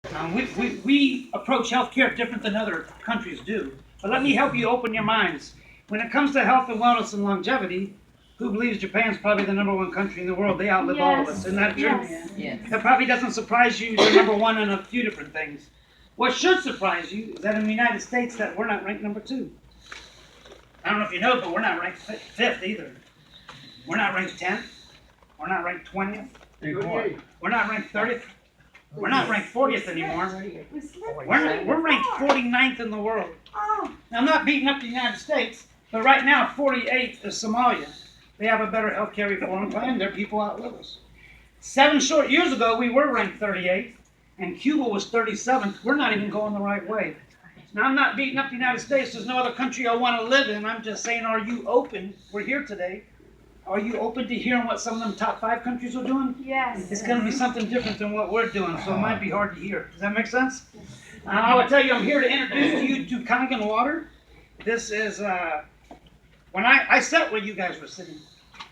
We approach healthcare different than other countries do. But let me help you open your minds. When it comes to health and wellness and longevity, who believes Japan's probably the #1 country in the world? They outlive all of us. Isn't that true? Yes. Yes. That probably doesn't surprise you. They're #1 in a few different things. What should surprise you is that in the United States that we're not ranked #2. I don't know if you know, but we're not ranked 5th either. We're not ranked 10th. We're not ranked 20th. We're not ranked 30th. We're not ranked 40th anymore. We're ranked 49th in the world. Oh, Now, I'm not beating up the United States, but right now 48th is Somalia. They have a better healthcare reform plan. Their people outlive us. 7 short years ago, we were ranked 38th, and Cuba was 37th. We're not even going the right way. Now, I'm not beating up the United States. There's no other country I want to live in. I'm just saying, are you open? We're here today. Are you open to hearing what some of them top 5 countries are doing? yes. It's going to be something different than what we're doing, so it might be hard to hear. Does that make sense? I will tell you, I'm here to introduce you to Kangen water. This is, when I sat where you guys were sitting,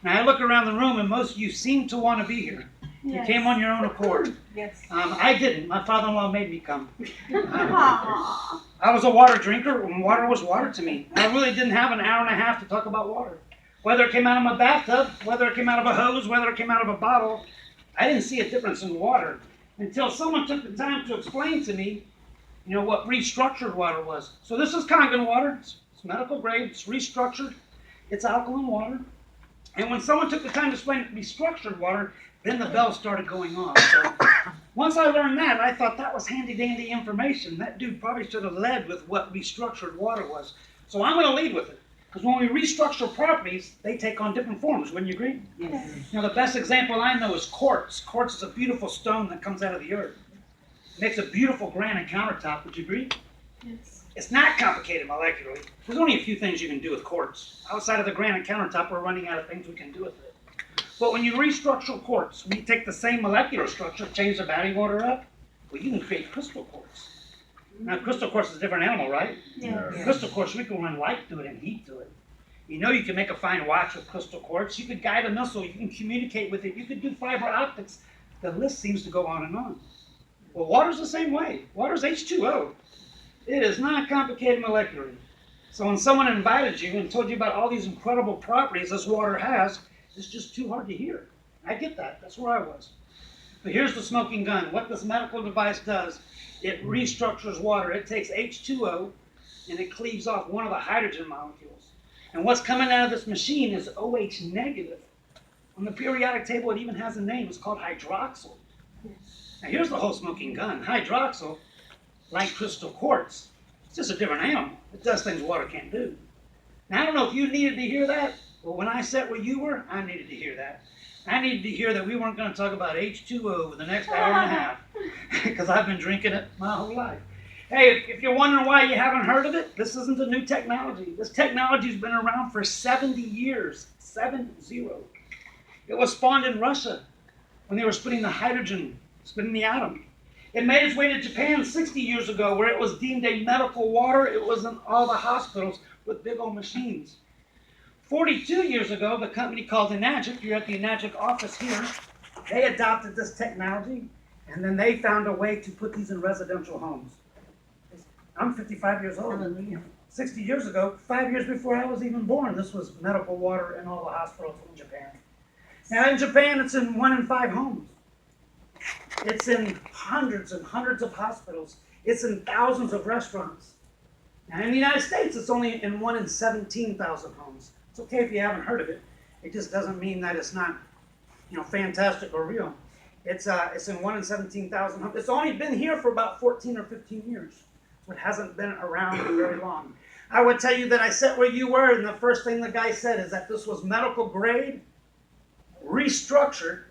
now I look around the room and most of you seem to want to be here. You Yes. came on your own accord. Yes. I didn't. My father-in-law made me come. Aw. I was a water drinker when water was water to me. I really didn't have an hour and a half to talk about water. Whether it came out of my bathtub, whether it came out of a hose, whether it came out of a bottle, I didn't see a difference in water until someone took the time to explain to me, what restructured water was. So this is Kangen water. It's medical grade. It's restructured. It's alkaline water. And when someone took the time to explain restructured water, then the bells started going off. So once I learned that, I thought that was handy-dandy information. That dude probably should have led with what restructured water was. So I'm going to lead with it. Because when we restructure properties, they take on different forms. Wouldn't you agree? Yes. The best example I know is quartz. Quartz is a beautiful stone that comes out of the earth. It makes a beautiful granite countertop. Would you agree? Yes. It's not complicated molecularly. There's only a few things you can do with quartz. Outside of the granite countertop, we're running out of things we can do with it. But when you restructure quartz, we take the same molecular structure, change the body water up, well, you can create crystal quartz. Now, crystal quartz is a different animal, right? Yes. Crystal quartz, we can run light through it and heat through it. You can make a fine watch with crystal quartz. You could guide a missile. You can communicate with it. You could do fiber optics. The list seems to go on and on. Well, water's the same way. Water's H2O. It is not complicated molecularly. So when someone invited you and told you about all these incredible properties this water has, it's just too hard to hear. I get that. That's where I was. But here's the smoking gun. What this medical device does, it restructures water. It takes H2O and it cleaves off one of the hydrogen molecules. And what's coming out of this machine is OH negative. On the periodic table, it even has a name. It's called hydroxyl. Now here's the whole smoking gun. Hydroxyl, like crystal quartz, it's just a different animal. It does things water can't do. Now I don't know if you needed to hear that, but when I sat where you were, I needed to hear that. I needed to hear that we weren't going to talk about H2O for the next hour and a half, because I've been drinking it my whole life. Hey, if you're wondering why you haven't heard of it, this isn't a new technology. This technology's been around for 70 years. 70. It was spawned in Russia when they were splitting the hydrogen, splitting the atom. It made its way to Japan 60 years ago, where it was deemed a medical water. It was in all the hospitals with big old machines. 42 years ago, the company called Enagic, you're at the Enagic office here, they adopted this technology, and then they found a way to put these in residential homes. I'm 55 years old. 60 years ago, 5 years before I was even born, this was medical water in all the hospitals in Japan. Now in Japan, it's in 1 in 5 homes. It's in hundreds and hundreds of hospitals. It's in thousands of restaurants. Now in the United States, it's only in 1 in 17,000 homes. It's okay if you haven't heard of it. It just doesn't mean that it's not, fantastic or real. It's in 1 in 17,000 homes. It's only been here for about 14 or 15 years. So it hasn't been around for very long. I would tell you that I sat where you were, and the first thing the guy said is that this was medical grade, restructured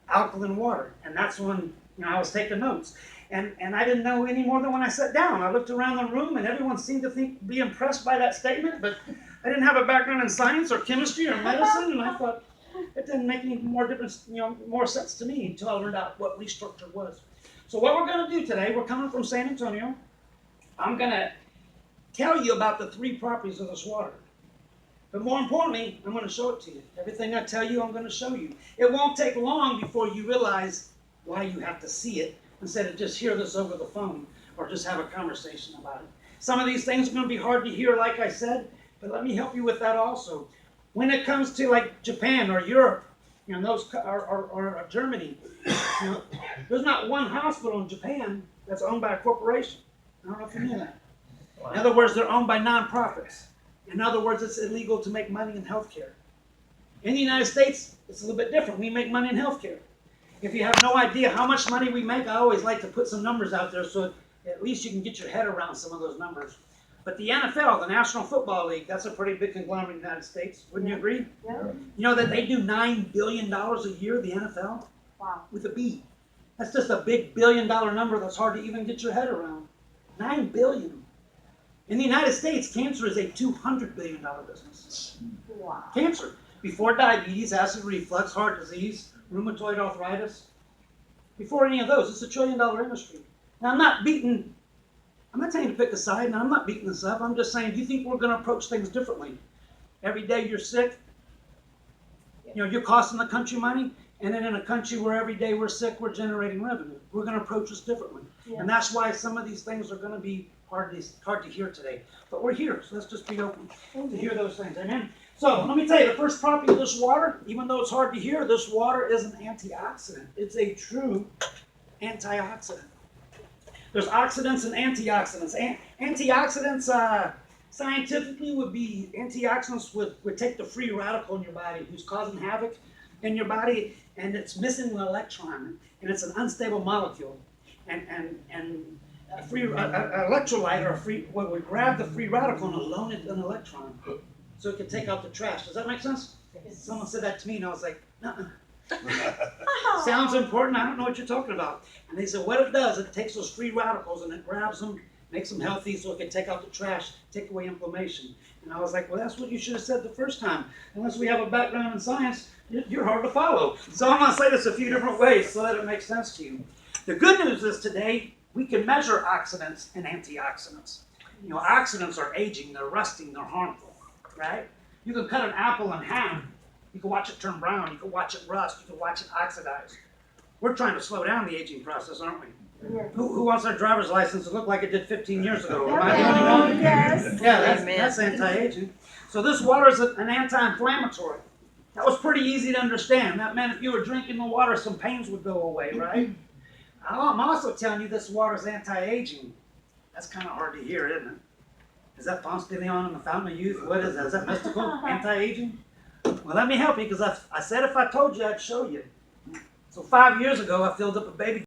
alkaline water. And that's when I was taking notes. And I didn't know any more than when I sat down. I looked around the room and everyone seemed to be impressed by that statement, but I didn't have a background in science or chemistry or medicine, and I thought it didn't make any more difference, more sense to me until I learned out what restructured was. So what we're going to do today, we're coming from San Antonio. I'm going to tell you about the 3 properties of this water. But more importantly, I'm going to show it to you. Everything I tell you, I'm going to show you. It won't take long before you realize why you have to see it instead of just hear this over the phone or just have a conversation about it. Some of these things are going to be hard to hear, like I said, but let me help you with that also. When it comes to like Japan or Europe, you know, those or Germany, you know, there's not one hospital in Japan that's owned by a corporation. I don't know if you knew that. In other words, they're owned by nonprofits. In other words, it's illegal to make money in healthcare. In the United States, it's a little bit different. We make money in healthcare. If you have no idea how much money we make, I always like to put some numbers out there so at least you can get your head around some of those numbers. But the NFL, the National Football League, that's a pretty big conglomerate in the United States. Wouldn't you agree? Yeah. You know that they do $9 billion a year, the NFL? Wow. With a B. That's just a big billion-dollar number that's hard to even get your head around. $9 billion. In the United States, cancer is a $200 billion business. Wow. Cancer. Before diabetes, acid reflux, heart disease, rheumatoid arthritis. Before any of those, it's a $1 trillion industry. Now, I'm not telling you to pick a side, and I'm not beating this up. I'm just saying, do you think we're going to approach things differently? Every day you're sick, you know, you're costing the country money, and then in a country where every day we're sick, we're generating revenue. We're going to approach this differently. Yeah. And that's why some of these things are going to be hard to hear today. But we're here, so let's just be open to hear those things. Amen? So let me tell you, the first property of this water, even though it's hard to hear, this water is an antioxidant. It's a true antioxidant. There's oxidants and antioxidants. Antioxidants, scientifically, would be antioxidants would take the free radical in your body who's causing havoc in your body, and it's missing an electron, and it's an unstable molecule. And a free electrolyte or a free would grab the free radical and loan it an electron, so it could take out the trash. Does that make sense? Yes. Someone said that to me, and I was like, nuh-uh. Sounds important, I don't know what you're talking about. And they said, what it does, it takes those free radicals and it grabs them, makes them healthy so it can take out the trash, take away inflammation. And I was like, well, that's what you should have said the first time. Unless we have a background in science, you're hard to follow. So I'm going to say this a few different ways so that it makes sense to you. The good news is today, we can measure oxidants and antioxidants. You know, oxidants are aging, they're rusting, they're harmful, right? You can cut an apple in half. You can watch it turn brown, you can watch it rust, you can watch it oxidize. We're trying to slow down the aging process, aren't we? Yeah. Who wants their driver's license to look like it did 15 years ago? Am I the only one? Yes. Yeah, Amen. that's anti-aging. So this water is an anti-inflammatory. That was pretty easy to understand. That meant if you were drinking the water, some pains would go away, right? I'm also telling you this water is anti-aging. That's kind of hard to hear, isn't it? Is that Ponce de Leon and the Fountain of Youth? What is that? Is that mystical? Anti-aging? Well, let me help you, because I said if I told you, I'd show you. So 5 years ago, I filled up a baby